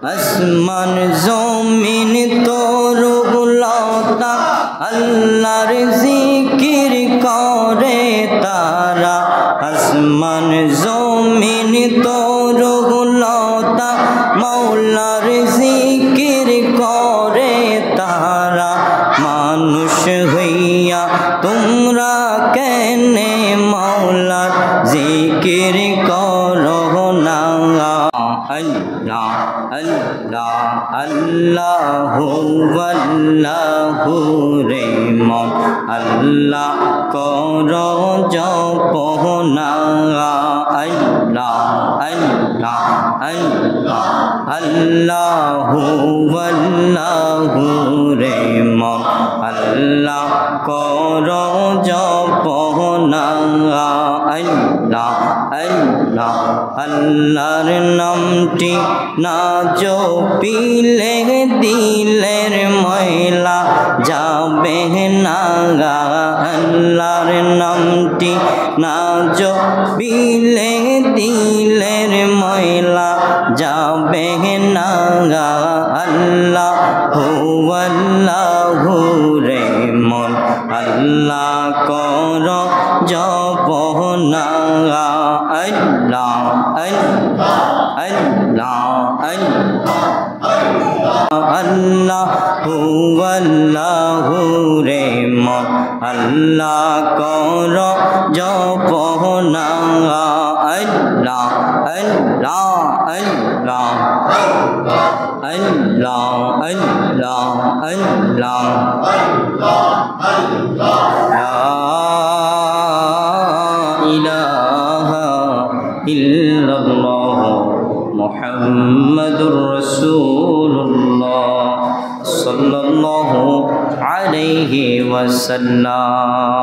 আসমান জমিন তরুলতা আল্লাহর জিকির করে তারা আসমান জমিন তরুলতা মাওলার জিকির করে তারা মানুষ হইয়া তোমরা কেনে মাওলার জিকির করো না আল্লাহ আল্লাহ আল্লাহু আল্লাহু রে মন আল্লাহ করো জপনা আল্লাহ আল্লাহ আল্লাহ আল্লাহু আল্লাহু রে মন আল্লাহ করো জপনা আল্লাহ আল্লাহ আল্লাহর নামটি না জপিলে দিলের ময়লা যাবে না আল্লাহর নামটি না জপিলে দিলের ময়লা যাবে না আল্লাহু আল্লাহু রে মন আল্লাহ করো জপনা আল্লাহ আল্লাহ আল্লাহ আল্লাহু আল্লাহু রে মন আল্লাহ করো জপনা আল্লাহ আল্লাহ আল্লাহ আল্লাহ আল্লাহ আল্লাহ লা ইলাহা ইল্লাল্লাহ মুহাম্মাদুর রাসূলুল্লাহ সাল্লাল্লাহু আলাইহি ওয়াসাল্লাম।